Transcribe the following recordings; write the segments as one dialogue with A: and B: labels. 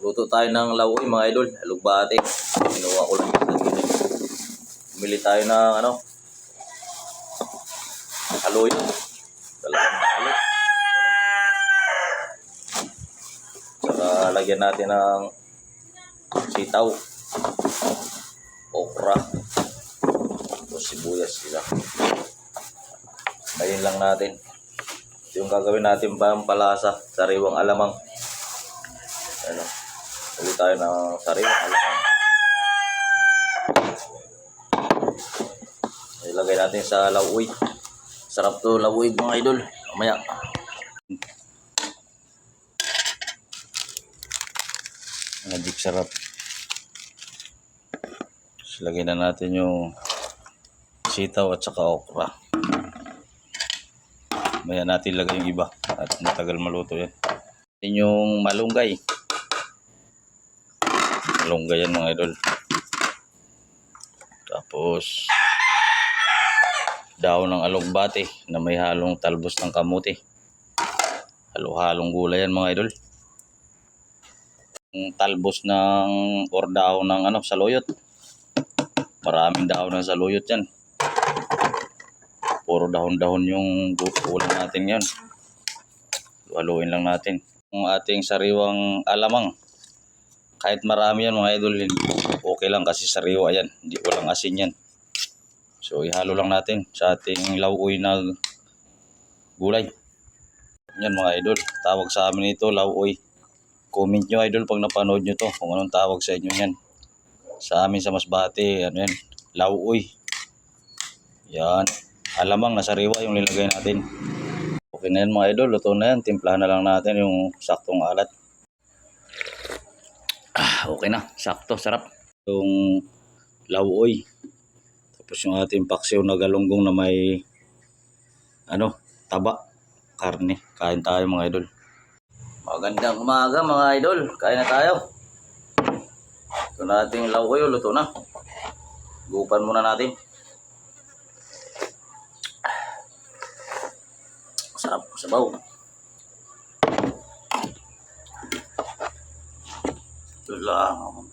A: Luto tayo ng lawoy mga idol. Alugbate. Kinuha ko lang yung dito. Bumili tayo ng haloy. Dalawang halo. Saka lagyan natin ng sitaw, okra, o sibuyas sila. Ngayon lang natin. Yung gagawin natin pampalasa, sariwang alamang. Ano, ulit tayo ng sariwang alamang. Ilagay natin sa lawoy. Sarap to lawoy mga idol. Mamaya. Magic sarap. Ilagay na natin yung sitaw at saka okra. Maya natin lagay yung iba at matagal maluto yan. Yan yung malunggay. Malunggay yan mga idol. Tapos daon ng alugbate na may halong talbos ng kamuti. Halo-halong gulay yan mga idol. Yung talbos ng or daon ng saluyot. Maraming daon ng saluyot yan. Puro dahon-dahon yung ulam natin yan. Haluin lang natin. Yung ating sariwang alamang. Kahit marami yan mga idol, okay lang kasi sariwa yan. Hindi walang asin yan. So ihalo lang natin sa ating lawoy na gulay. Yan mga idol. Tawag sa amin ito lawoy. Comment nyo idol pag napanood nyo to kung anong tawag sa inyo yan. Sa amin sa Masbate, yan, lawoy. Yan. Alamang na sariwa yung nilagay natin. Okay na yan mga idol. Luto na yan. Timplahan na lang natin yung saktong alat. Okay na. Sakto. Sarap. Yung lawoy. Tapos yung ating paksiw na galunggong na may taba. Karne. Kain tayo mga idol. Magandang umaga mga idol. Kain na tayo. Ito na ating lawoy. Luto na. Gupan muna natin. Sarap sabaw. Ito lang.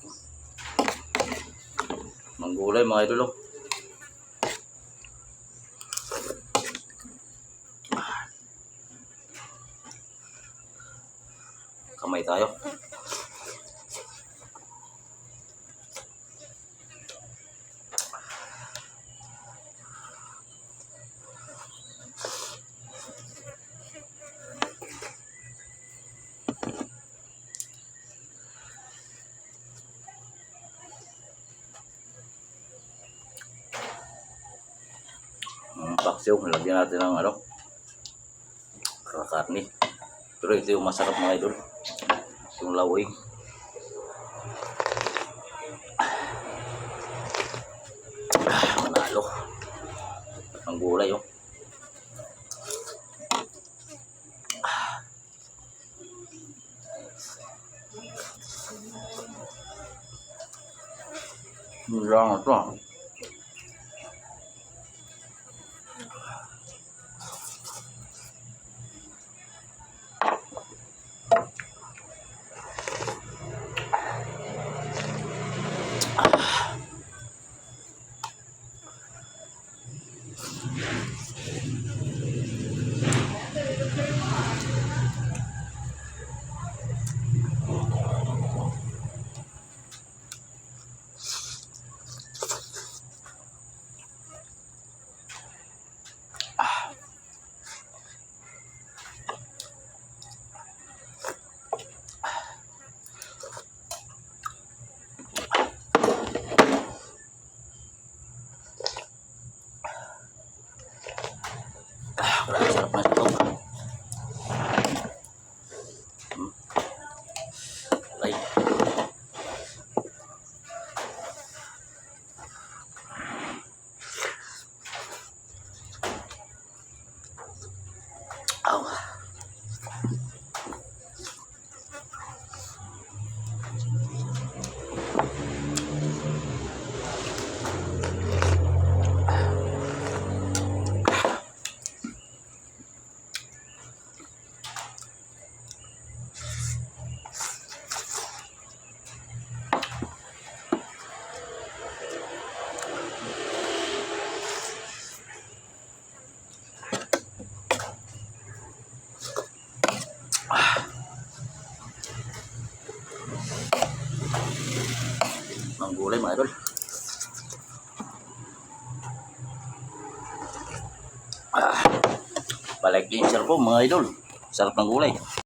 A: Manggulay mga idol. Kamay tayo. Paksiw, lagyan natin ng karne. Pero ito yung masarap mga idol. Yung lawoy. Manalo. Ang gulay oh. Lang ito. gulay mga idol. Balik din po mga idol. Sarap ng gulay.